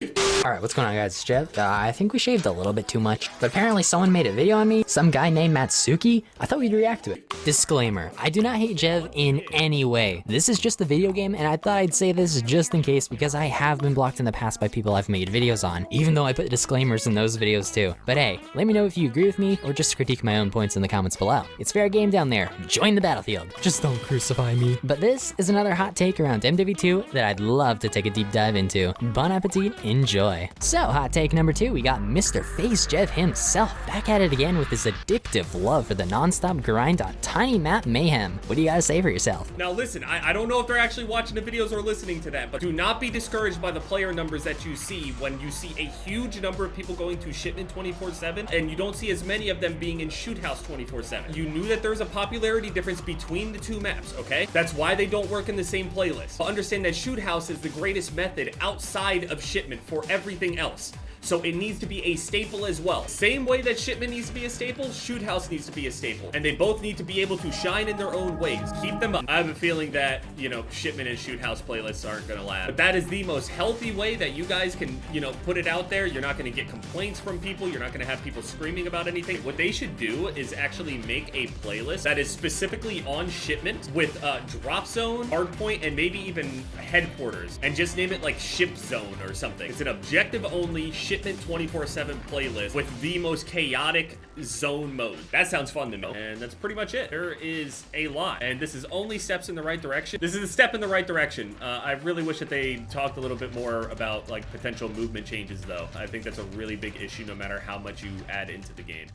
Alright, what's going on guys, it's Jeff. I think we shaved a little bit too much, but apparently someone made a video on me, some guy named Mattsuki. I thought we'd react to it. Disclaimer, I do not hate Jev in any way. This is just a video game, and I thought I'd say this just in case because I have been blocked in the past by people I've made videos on, even though I put disclaimers in those videos too. But hey, let me know if you agree with me or just critique my own points in the comments below. It's fair game down there. Join the battlefield. Just don't crucify me. But this is another hot take around MW2 that I'd love to take a deep dive into. Bon appetit, enjoy. So, hot take number 2, we got Mr. FaZe Jev himself back at it again with his addictive love for the non-stop grind on tiny map mayhem. What do you gotta say for yourself? Now listen, I don't know if they're actually watching the videos or listening to that, but do not be discouraged by the player numbers that you see when you see a huge number of people going to Shipment 24/7 and you don't see as many of them being in Shoot House 24/7. You knew that there's a popularity difference between the two maps, okay? That's why they don't work in the same playlist. But understand that Shoot House is the greatest method outside of Shipment for everything else. So it needs to be a staple as well. Same way that Shipment needs to be a staple, Shoot House needs to be a staple. And they both need to be able to shine in their own ways. Keep them up. I have a feeling that, you know, Shipment and Shoot House playlists aren't gonna last. But that is the most healthy way that you guys can, you know, put it out there. You're not gonna get complaints from people. You're not gonna have people screaming about anything. What they should do is actually make a playlist that is specifically on Shipment with Drop Zone, Hardpoint, and maybe even Headquarters. And just name it like SHIPZONE or something. It's an objective only Shipment 24/7 playlist with the most chaotic zone mode. That sounds fun to me. And that's pretty much it. There is a lot, and this is only steps in the right direction. This is a step in the right direction. I really wish that they talked a little bit more about like potential movement changes though. I think that's a really big issue no matter how much you add into the game.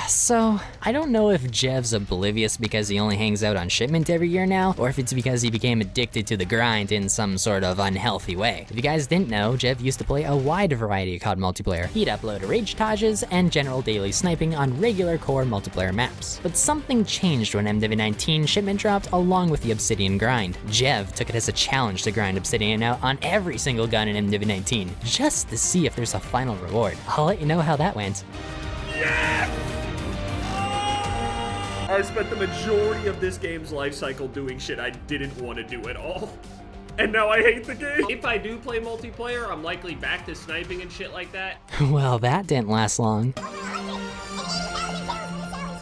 So, I don't know if Jev's oblivious because he only hangs out on Shipment every year now, or if it's because he became addicted to the grind in some sort of unhealthy way. If you guys didn't know, Jev used to play a wide variety of COD multiplayer. He'd upload rage tages and general daily sniping on regular core multiplayer maps. But something changed when MW19 Shipment dropped along with the Obsidian grind. Jev took it as a challenge to grind Obsidian out on every single gun in MW19, just to see if there's a final reward. I'll let you know how that went. Yes! I spent the majority of this game's life cycle doing shit I didn't want to do at all. And now I hate the game. If I do play multiplayer, I'm likely back to sniping and shit like that. Well, that didn't last long.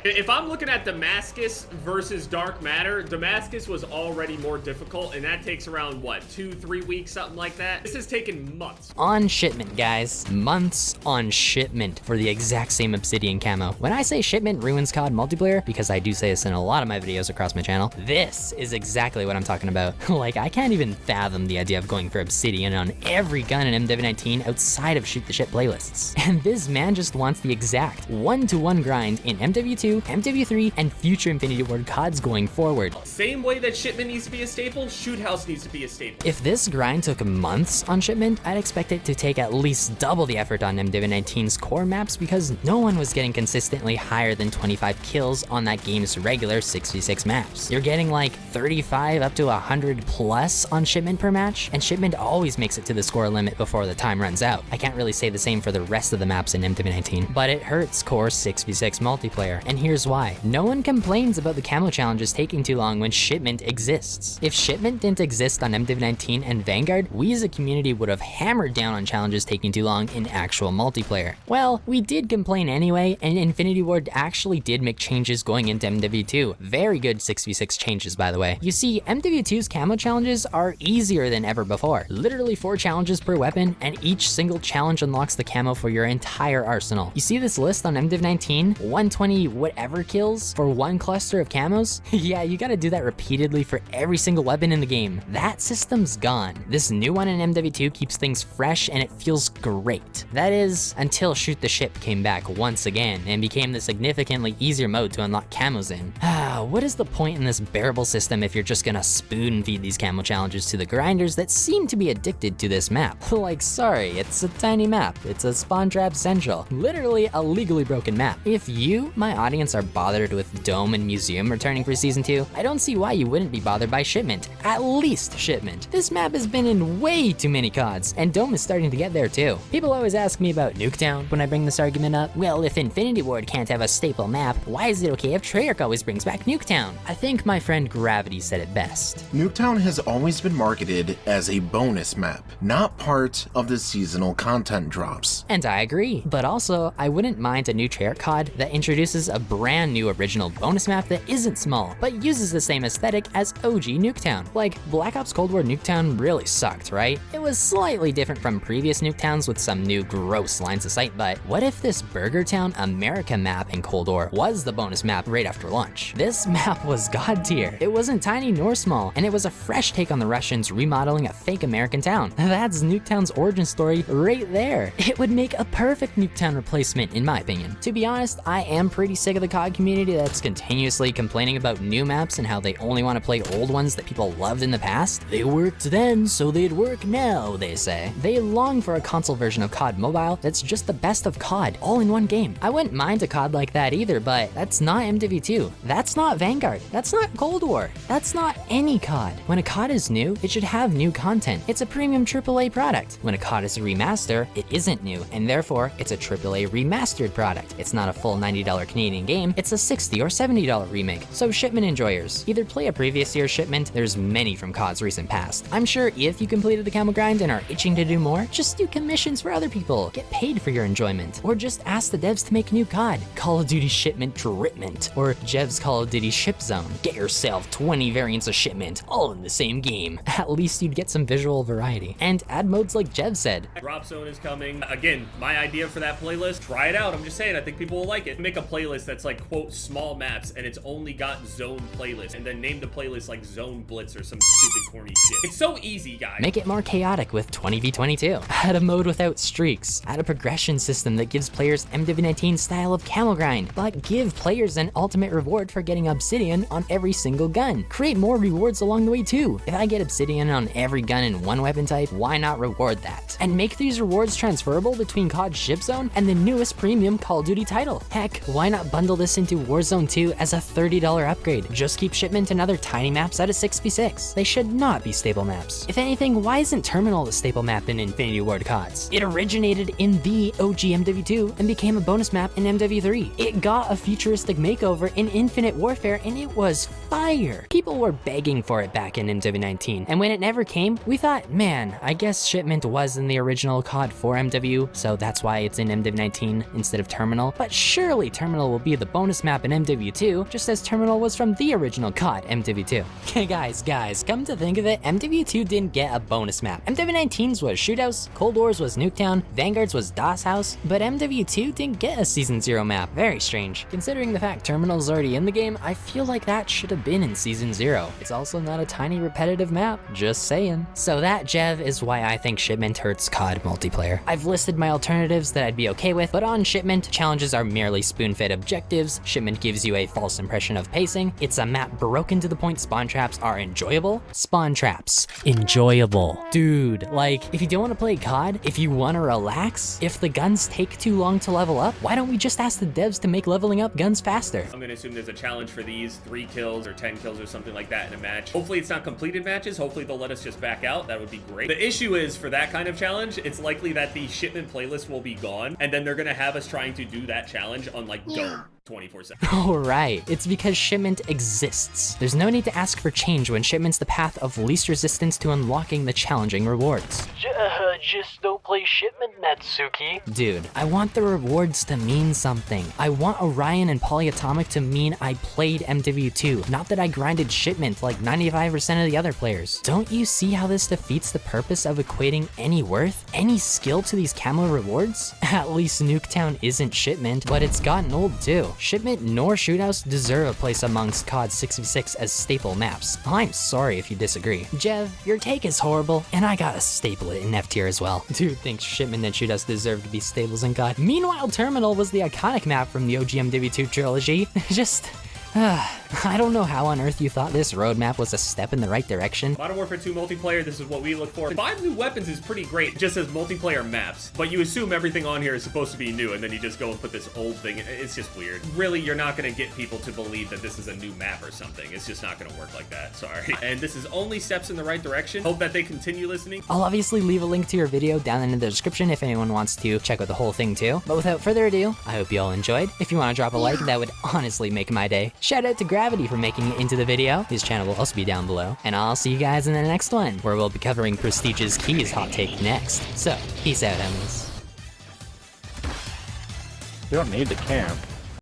If I'm looking at Damascus versus Dark Matter, Damascus was already more difficult, and that takes around, what, 2-3 weeks, something like that? This has taken months. On Shipment, guys. Months on Shipment for the exact same Obsidian camo. When I say Shipment ruins COD multiplayer, because I do say this in a lot of my videos across my channel, this is exactly what I'm talking about. Like, I can't even fathom the idea of going for Obsidian on every gun in MW19 outside of Shoot the Ship playlists. And this man just wants the exact 1-to-1 grind in MW2, MW3, and future Infinity Ward CODs going forward. Same way that Shipment needs to be a staple, Shoot House needs to be a staple. If this grind took months on Shipment, I'd expect it to take at least double the effort on MW19's core maps because no one was getting consistently higher than 25 kills on that game's regular 6v6 maps. You're getting like 35 up to 100 plus on Shipment per match, and Shipment always makes it to the score limit before the time runs out. I can't really say the same for the rest of the maps in MW19, but it hurts core 6v6 multiplayer, and here's why. No one complains about the camo challenges taking too long when Shipment exists. If Shipment didn't exist on MW19 and Vanguard, we as a community would have hammered down on challenges taking too long in actual multiplayer. Well, we did complain anyway, and Infinity Ward actually did make changes going into MW2. Very good 6v6 changes, by the way. You see, MW2's camo challenges are easier than ever before. Literally 4 challenges per weapon, and each single challenge unlocks the camo for your entire arsenal. You see this list on MW19? 120 whatever kills for 1 cluster of camos? Yeah, you gotta do that repeatedly for every single weapon in the game. That system's gone. This new one in MW2 keeps things fresh and it feels great. That is, until Shoot the Ship came back once again and became the significantly easier mode to unlock camos in. What is the point in this bearable system if you're just gonna spoon feed these camo challenges to the grinders that seem to be addicted to this map? Like, sorry, it's a tiny map. It's a spawn trap central. Literally a legally broken map. If you, my audience, are bothered with Dome and Museum returning for Season 2, I don't see why you wouldn't be bothered by Shipment. At least Shipment. This map has been in way too many CODs, and Dome is starting to get there too. People always ask me about Nuketown when I bring this argument up. Well, if Infinity Ward can't have a staple map, why is it okay if Treyarch always brings back Nuketown? Nuketown. I think my friend Grvxvity said it best. Nuketown has always been marketed as a bonus map, not part of the seasonal content drops. And I agree, but also I wouldn't mind a new Treyarch COD that introduces a brand new original bonus map that isn't small, but uses the same aesthetic as OG Nuketown. Like, Black Ops Cold War Nuketown really sucked, right? It was slightly different from previous Nuketowns with some new gross lines of sight, but what if this Burger Town America map in Cold War was the bonus map right after launch? This map was god tier. It wasn't tiny nor small, and it was a fresh take on the Russians remodeling a fake American town. That's Nuketown's origin story right there. It would make a perfect Nuketown replacement in my opinion. To be honest, I am pretty sick of the COD community that's continuously complaining about new maps and how they only want to play old ones that people loved in the past. They worked then, so they'd work now, they say. They long for a console version of COD Mobile that's just the best of COD, all in one game. I wouldn't mind a COD like that either, but that's not MW2. That's not Vanguard. That's not Cold War. That's not any COD. When a COD is new, it should have new content. It's a premium AAA product. When a COD is a remaster, it isn't new, and therefore it's a AAA remastered product. It's not a full $90 Canadian game, it's a $60 or $70 remake. So Shipment enjoyers, either play a previous year's Shipment, there's many from COD's recent past. I'm sure if you completed the Camo grind and are itching to do more, just do commissions for other people, get paid for your enjoyment, or just ask the devs to make a new COD. Call of Duty Shipment Dripment, or Jev's Call of Duty SHIPZONE. Get yourself 20 variants of Shipment, all in the same game. At least you'd get some visual variety. And add modes like Jev said. Drop Zone is coming. Again, my idea for that playlist, try it out. I'm just saying, I think people will like it. Make a playlist that's like, quote, small maps, and it's only got zone playlists, and then name the playlist like Zone Blitz or some stupid corny shit. It's so easy, guys. Make it more chaotic with 20v22. Add a mode without streaks. Add a progression system that gives players MW19 style of camo grind, but give players an ultimate reward for getting Obsidian on every single gun. Create more rewards along the way too. If I get Obsidian on every gun in one weapon type, why not reward that? And make these rewards transferable between COD SHIPZONE and the newest premium Call of Duty title. Heck, why not bundle this into Warzone 2 as a $30 upgrade? Just keep Shipment and other tiny maps at a 6v6. They should not be stable maps. If anything, why isn't Terminal the staple map in Infinity Ward CODs? It originated in the OG MW2 and became a bonus map in MW3. It got a futuristic makeover in Infinite Warfare and it was fire. People were begging for it back in MW19, and when it never came, we thought, man, I guess Shipment was in the original COD for MW, so that's why it's in MW19 instead of Terminal. But surely Terminal will be the bonus map in MW2, just as Terminal was from the original COD MW2. Okay, guys, come to think of it, MW2 didn't get a bonus map. MW19's was Shoothouse, Cold War's was Nuketown, Vanguard's was DOS House, but MW2 didn't get a Season 0 map. Very strange. Considering the fact Terminal's already in the game, I feel like that should have been in Season 0. It's also not a tiny repetitive map, just saying. So that, Jev, is why I think Shipment hurts COD multiplayer. I've listed my alternatives that I'd be okay with, but on Shipment, challenges are merely spoon-fed objectives. Shipment gives you a false impression of pacing. It's a map broken to the point spawn traps are enjoyable. Spawn traps, enjoyable. Dude, like, if you don't want to play COD, if you want to relax, if the guns take too long to level up, why don't we just ask the devs to make leveling up guns faster? I'm gonna assume there's a challenge for these 3 kills or 10 kills or something like that in a match. Hopefully it's not completed matches. Hopefully they'll let us just back out. That would be great. The issue is for that kind of challenge, it's likely that the Shipment playlist will be gone, and then they're gonna have us trying to do that challenge on like Dome 24/7. Oh right, it's because Shipment exists. There's no need to ask for change when Shipment's the path of least resistance to unlocking the challenging rewards. Just don't play Shipment, Mattsuki. Dude, I want the rewards to mean something. I want Orion and Polyatomic to mean I played MW2, not that I grinded Shipment like 95% of the other players. Don't you see how this defeats the purpose of equating any worth, any skill to these camo rewards? At least Nuketown isn't Shipment, but it's gotten old too. Shipment nor Shoothouse deserve a place amongst COD 6v6 as staple maps. I'm sorry if you disagree. Jev, your take is horrible, and I gotta staple it in F tier as well. Dude thinks Shipment and Shoothouse deserve to be staples in COD. Meanwhile, Terminal was the iconic map from the OG MW2 trilogy. Just... I don't know how on earth you thought this roadmap was a step in the right direction. Modern Warfare 2 multiplayer, this is what we look for. 5 new weapons is pretty great, just as multiplayer maps, but you assume everything on here is supposed to be new, and then you just go and put this old thing in. It's just weird. Really, you're not gonna get people to believe that this is a new map or something. It's just not gonna work like that, sorry. And this is only steps in the right direction. Hope that they continue listening. I'll obviously leave a link to your video down in the description if anyone wants to check out the whole thing too. But without further ado, I hope you all enjoyed. If you want to drop a like, that would honestly make my day. Shout out to Grvxvity for making it into the video. His channel will also be down below. And I'll see you guys in the next one, where we'll be covering Prestige's Keys hot take next. So, peace out, homies. You don't need to camp.